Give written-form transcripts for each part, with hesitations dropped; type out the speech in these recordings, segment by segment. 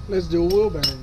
Let's do a wheel bearing.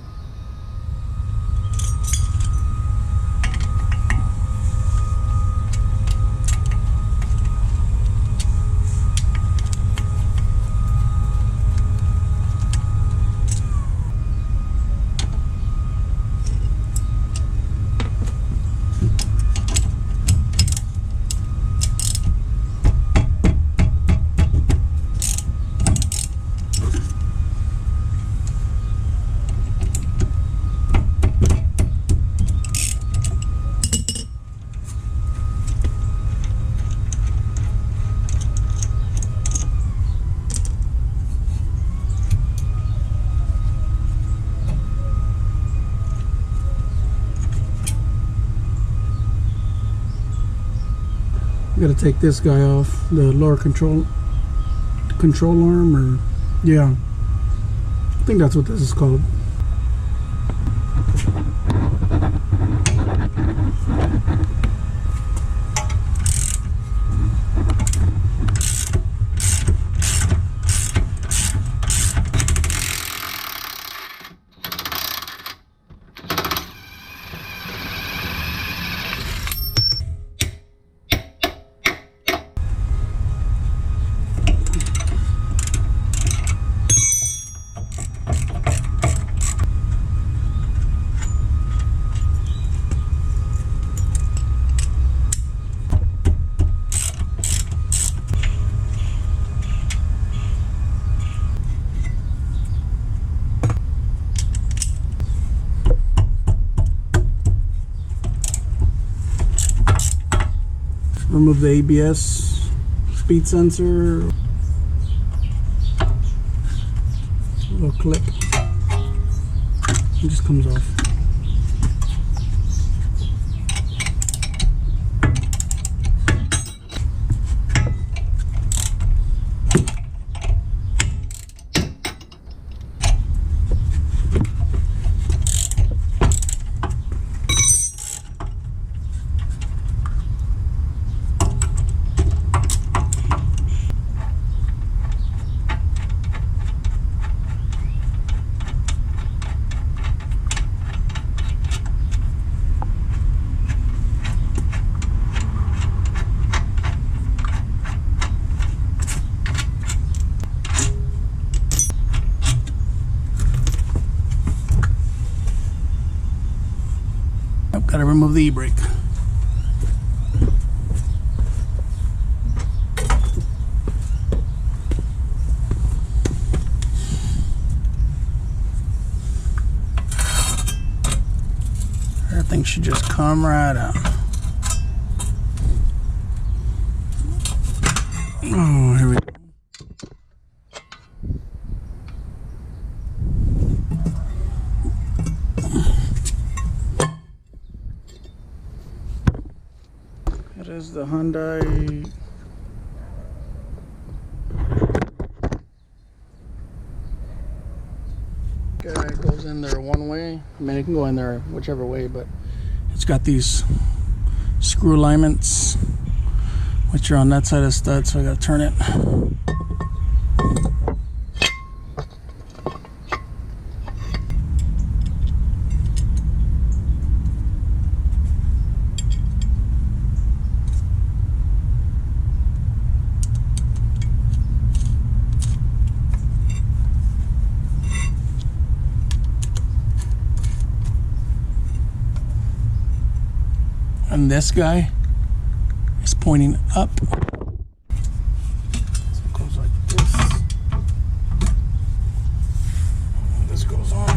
Gotta take this guy off, the lower control arm, or yeah, I think that's what this is called. Remove the ABS speed sensor, little clip, it just comes off. Gotta remove the e-brake. Everything should just come right out. Oh, here we go. It is the Hyundai guy. Goes in there one way. I mean, it can go in there whichever way, but it's got these screw alignments which are on that side of the stud, so I gotta turn it. And this guy is pointing up. So it goes like this. This goes on.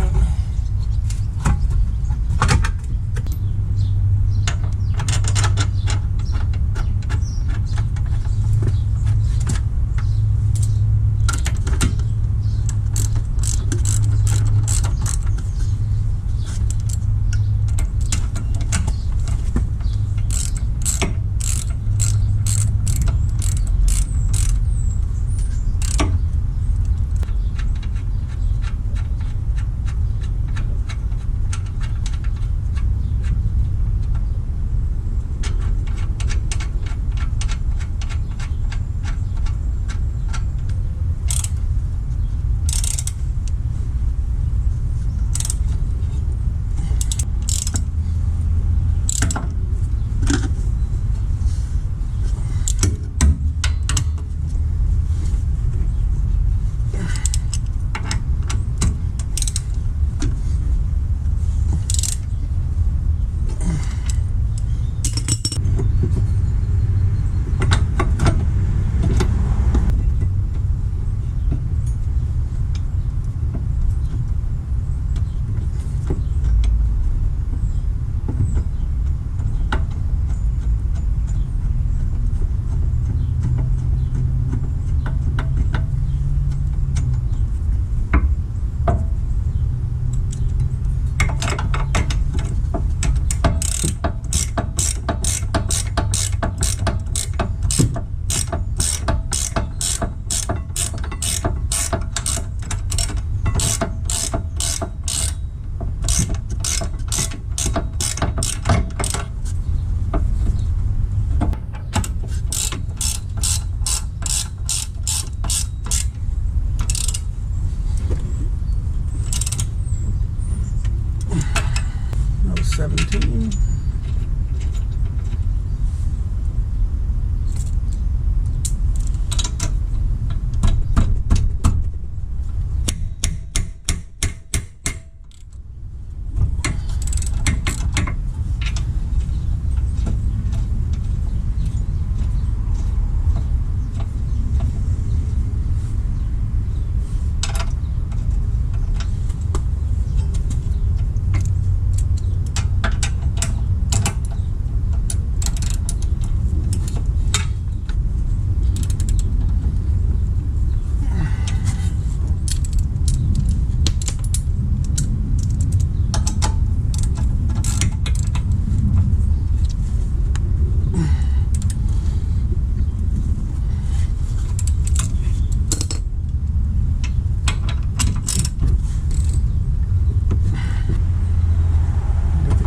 17.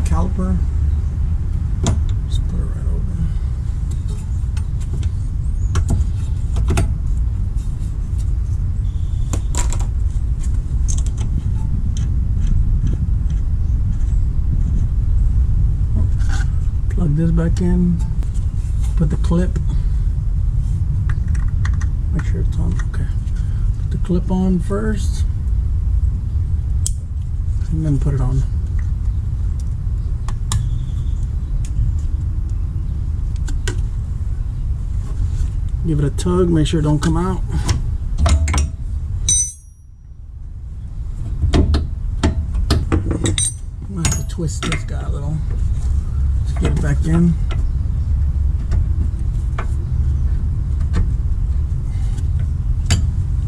Caliper. Just put it right over. Plug this back in. Put the clip. Make sure it's on. Okay. Put the clip on first, and then put it on. Give it a tug, make sure it don't come out. I'm gonna have to twist this guy a little. Let's get it back in.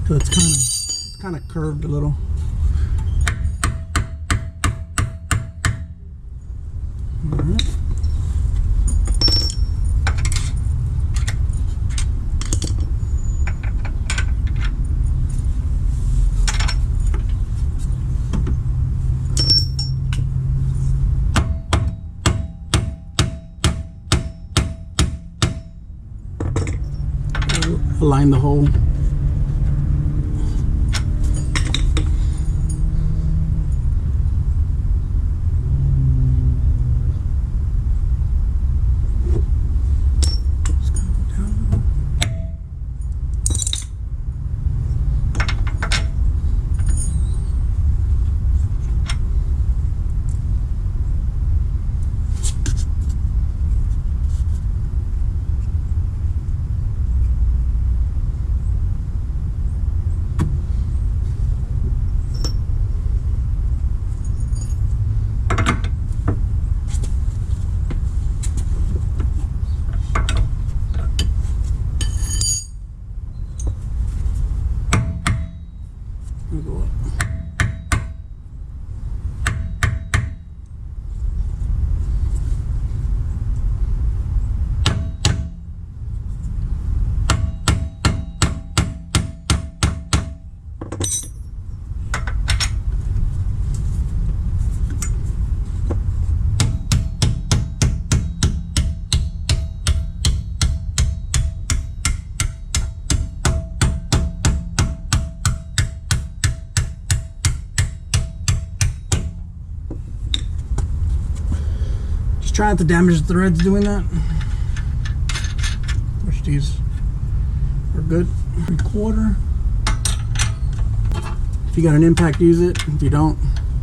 So it's kind of curved a little. All right. Align the hole. Go up. Try not to damage the threads doing that. Which these are good. 3/4. If you got an impact, use it. If you don't,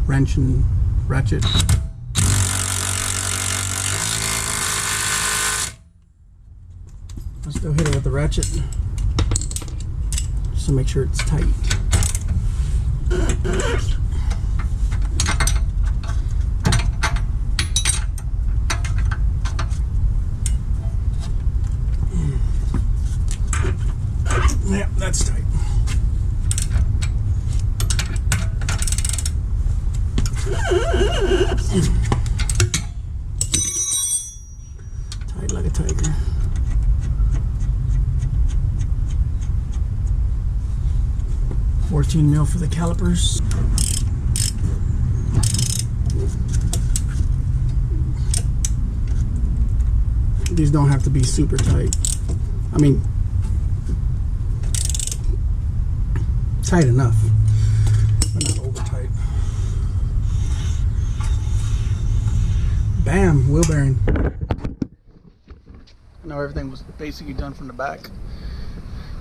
wrench and ratchet. I'll still hit it with the ratchet just to make sure it's tight. Yeah, that's tight. Tight like a tiger. $14 for the calipers. These don't have to be super tight. I mean, tight enough, but not over tight. Bam, wheel bearing. Now everything was basically done from the back.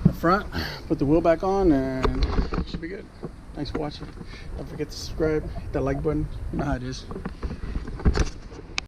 The front, put the wheel back on, and it should be good. Thanks for watching. Don't forget to subscribe, hit that like button. You know how it is.